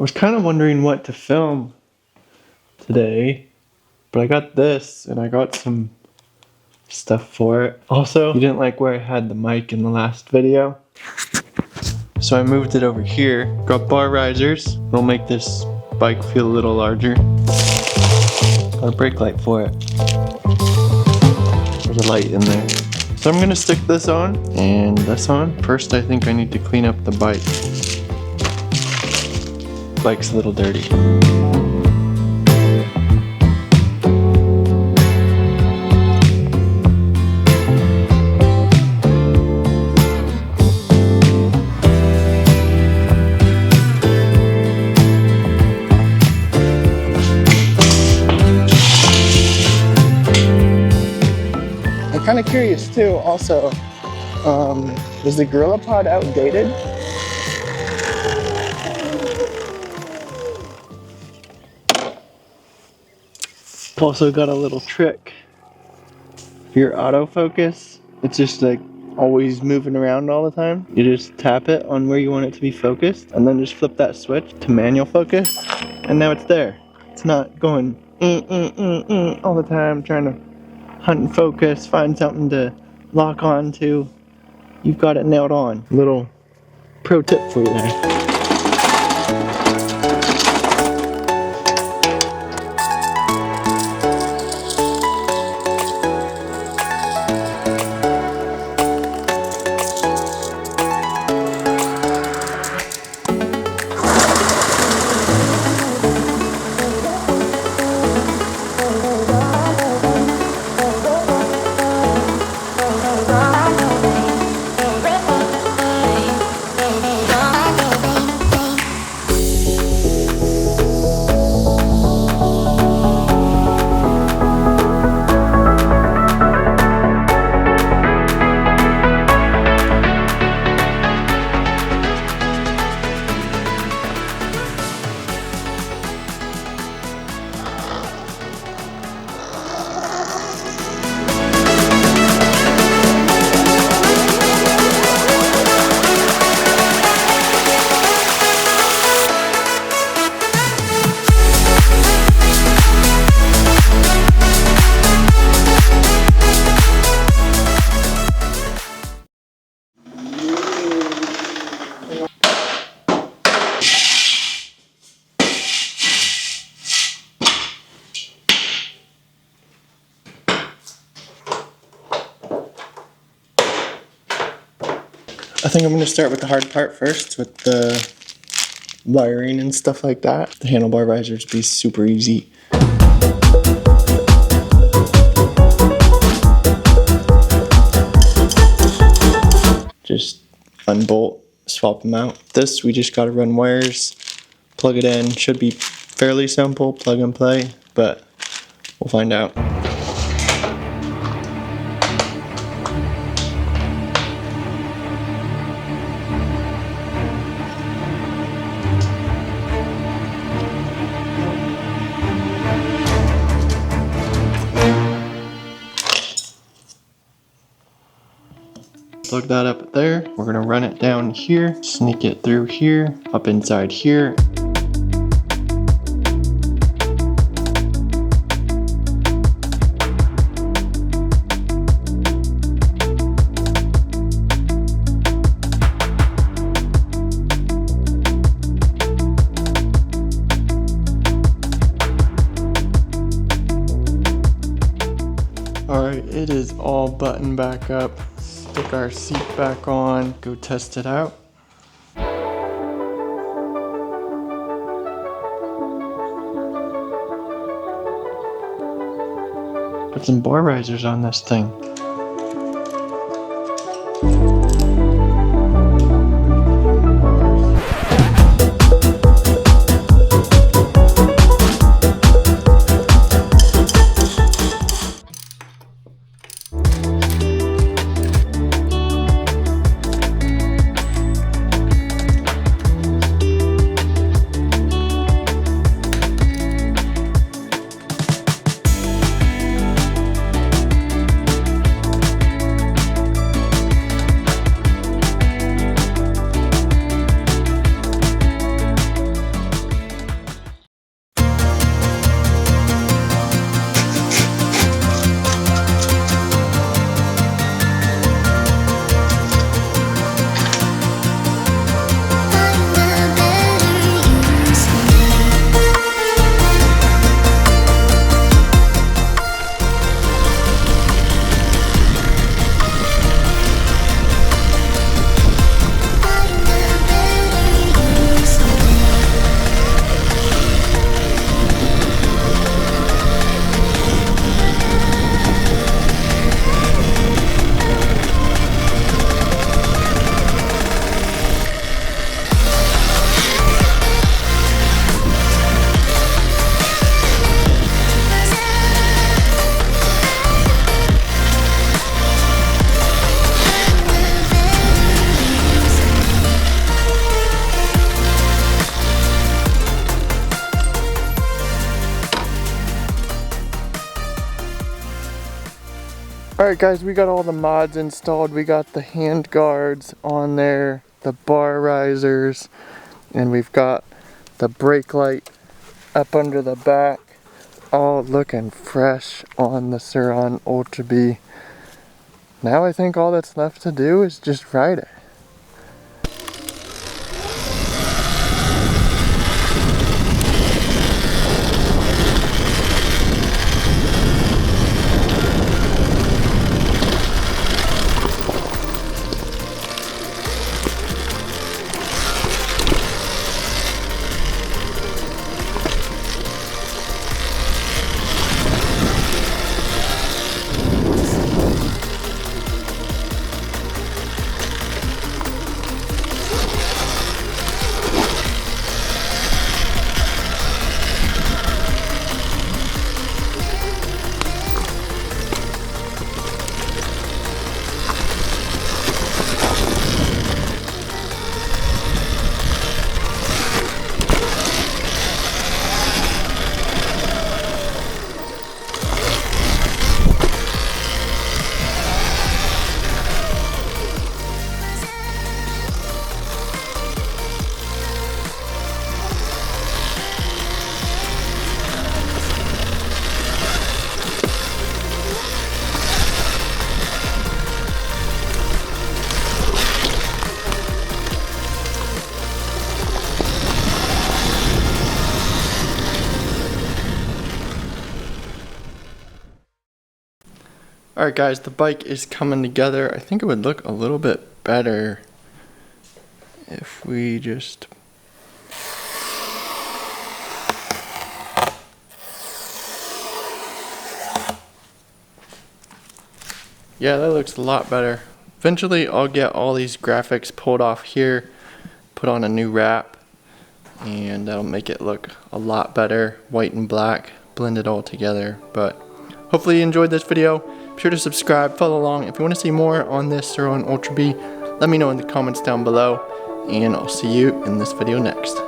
was kind of wondering what to film today, but I got this and I got some stuff for it. Also, you didn't like where I had the mic in the last video, so I moved it over here. Got bar risers. It'll make this bike feel a little larger. Got a brake light for it. There's a light in there. So I'm gonna stick this on and this on. First, I think I need to clean up the bike. Bike's a little dirty. I'm kind of curious too, also, is the Gorilla Pod outdated? Also got a little trick. For your autofocus, it's just like always moving around all the time. You just tap it on where you want it to be focused and then just flip that switch to manual focus and now it's there. It's not going all the time trying to hunt and focus, find something to lock on to. You've got it nailed on. Little pro tip for you there. I think I'm going to start with the hard part first, with the wiring and stuff like that. The handlebar risers be super easy. Just unbolt, swap them out. This, we just got to run wires, plug it in. Should be fairly simple, plug and play, but we'll find out. Plug that up there. We're gonna run it down here, sneak it through here, up inside here. Alright, it is all buttoned back up. Stick our seat back on, go test it out. Put some bar risers on this thing. Alright guys, we got all the mods installed. We got the hand guards on there, the bar risers, and we've got the brake light up under the back. All looking fresh on the Surron Ultra Bee. Now I think all that's left to do is just ride it. Alright guys, the bike is coming together. I think it would look a little bit better if we just... Yeah, that looks a lot better. Eventually I'll get all these graphics pulled off here, put on a new wrap, and that'll make it look a lot better. White and black, blend it all together. But hopefully you enjoyed this video. Be sure to subscribe, follow along. If you want to see more on this Surron Ultra Bee, let me know in the comments down below, and I'll see you in this video next.